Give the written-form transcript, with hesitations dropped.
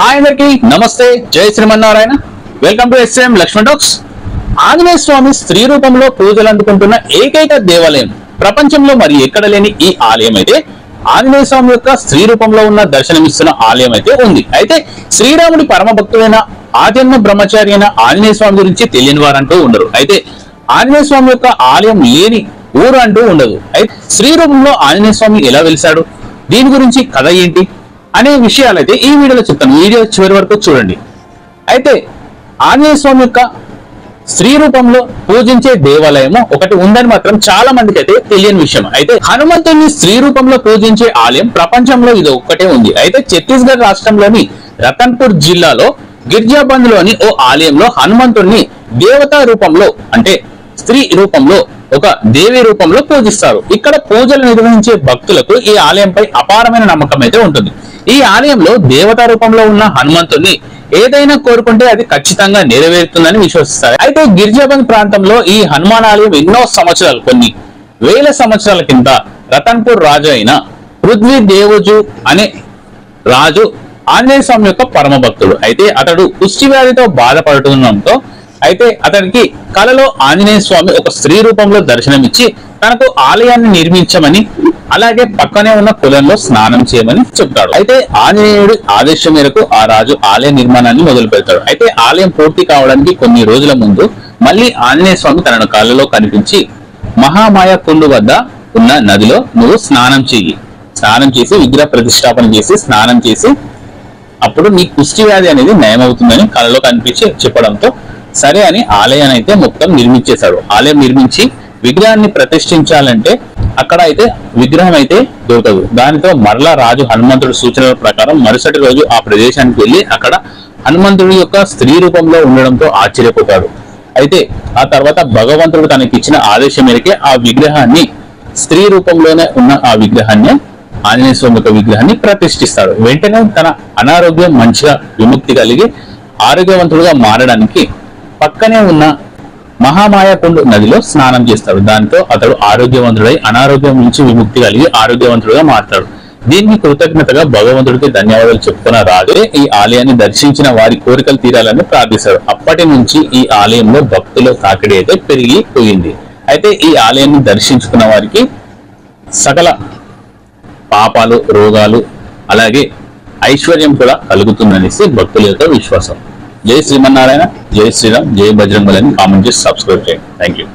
Hi అందరికి నమస్తే, జై Shrimannarayana. Welcome to S M Lakshman talks. Anjaneya Swami స్త్రీ రూపంలో పూజలు అందుకుంటున్న ఏకైక దేవాలయం ప్రపంచంలో మరి ఎక్కడ లేని ఈ ఆలయం అయితే ఆంజనేయ స్వామి యొక్క స్త్రీ రూపంలో ఉన్న దర్శనమిస్తున్న ఆలయం అయితే ఉంది. అయితే శ్రీరాముడి పరమ భక్తుడైన ఆజన్మ బ్రహ్మచారి అయిన ఆంజనేయ స్వామి గురించి తెలియని వారంటూ ఉండరు. అయితే ఆంజనేయ స్వామి యొక్క ఆలయం లేని ఊరు అంటూ ఉండదు. అయితే స్త్రీ రూపంలో ఆంజనేయ స్వామి ఎలా వెలిశాడు, దీని గురించి కథ ఏంటి అనే విషయాలు అయితే ఈ వీడియోలో చెప్తాను. వీడియో చివరి వరకు చూడండి. అయితే ఆంజనేయ స్వామి యొక్క స్త్రీ రూపంలో పూజించే దేవాలయము ఒకటి ఉందని మాత్రం చాలా మందికి అయితే తెలియని విషయం. అయితే హనుమంతుని స్త్రీ రూపంలో పూజించే ఆలయం ప్రపంచంలో ఇది ఒక్కటే ఉంది. అయితే ఛత్తీస్గఢ్ రాష్ట్రంలోని రతన్పూర్ జిల్లాలో గిర్జాబంద్ లోని ఓ ఆలయంలో హనుమంతుడిని దేవతా రూపంలో అంటే స్త్రీ రూపంలో ఒక దేవి రూపంలో పూజిస్తారు. ఇక్కడ పూజలు నిర్వహించే భక్తులకు ఈ ఆలయంపై అపారమైన నమ్మకం అయితే ఉంటుంది. ఈ ఆలయంలో దేవతా రూపంలో ఉన్న హనుమంతుడిని ఏదైనా కోరుకుంటే అది ఖచ్చితంగా నెరవేరుతుందని విశ్వసిస్తారు. అయితే గిర్జాబంద్ ప్రాంతంలో ఈ హనుమాన్ ఆలయం ఎన్నో సంవత్సరాలు, కొన్ని వేల సంవత్సరాల కింద రతన్పూర్ రాజు అయిన పృథ్వీ దేవజు అనే రాజు ఆంజనేయ స్వామి యొక్క పరమ భక్తుడు. అయితే అతడు కుష్టి వ్యాధితో బాధపడుతుండటంతో అయితే అతనికి కలలో ఆంజనేయ స్వామి ఒక స్త్రీ రూపంలో దర్శనమిచ్చి తనకు ఆలయాన్ని నిర్మించమని, అలాగే పక్కనే ఉన్న కులంలో స్నానం చేయమని చెప్తాడు. అయితే ఆంజనేయుడి ఆదేశం మేరకు ఆ రాజు ఆలయ నిర్మాణాన్ని మొదలు పెడతాడు. అయితే ఆలయం పూర్తి కావడానికి కొన్ని రోజుల ముందు మళ్ళీ ఆంజనేయ స్వామి తనను కలలో కనిపించి మహామాయ కుండు వద్ద ఉన్న నదిలో నువ్వు స్నానం చేసి విగ్రహ ప్రతిష్టాపన చేసి స్నానం చేసి అప్పుడు నీ కుష్టి వ్యాధి అనేది నయమవుతుందని కలలో కనిపించి చెప్పడంతో సరే అని ఆలయాన్ని అయితే మొత్తం నిర్మించేశాడు. ఆలయం నిర్మించి విగ్రహాన్ని ప్రతిష్ఠించాలంటే అక్కడ అయితే విగ్రహం అయితే దొరకదు. దానితో మరలా రాజు హనుమంతుడి సూచనల ప్రకారం మరుసటి రోజు ఆ ప్రదేశానికి వెళ్లి అక్కడ హనుమంతుడి యొక్క స్త్రీ రూపంలో ఉండడంతో ఆశ్చర్యపోతాడు. అయితే ఆ తర్వాత భగవంతుడు తనకి ఇచ్చిన ఆదేశం మేరకే ఆ విగ్రహాన్ని, స్త్రీ రూపంలోనే ఉన్న ఆ విగ్రహాన్ని, ఆంజనేయ స్వామి యొక్క విగ్రహాన్ని ప్రతిష్ఠిస్తాడు. వెంటనే తన అనారోగ్యం మంచిగా విముక్తి కలిగి ఆరోగ్యవంతుడుగా మారడానికి పక్కనే ఉన్న మహామాయకుండు నదిలో స్నానం చేస్తాడు. దాంతో అతడు ఆరోగ్యవంతుడై అనారోగ్యం నుంచి విముక్తి కలిగి ఆరోగ్యవంతుడుగా మారతాడు. దీనికి కృతజ్ఞతగా భగవంతుడికి ధన్యవాదాలు చెప్పుకున్న రాజే ఈ ఆలయాన్ని దర్శించిన వారి కోరికలు తీరాలని ప్రార్థిస్తాడు. అప్పటి నుంచి ఈ ఆలయంలో భక్తుల తాకిడి అయితే పెరిగిపోయింది. అయితే ఈ ఆలయాన్ని దర్శించుకున్న వారికి సకల పాపాలు, రోగాలు, అలాగే ఐశ్వర్యం కూడా కలుగుతుందనేసి భక్తుల యొక్క విశ్వాసం. జై శ్రీమన్నారాయణ, జై శ్రీరామ్, జై బజరంగబలి అని కామెంట్ చేసి సబ్స్క్రైబ్ చేయండి. Thank you.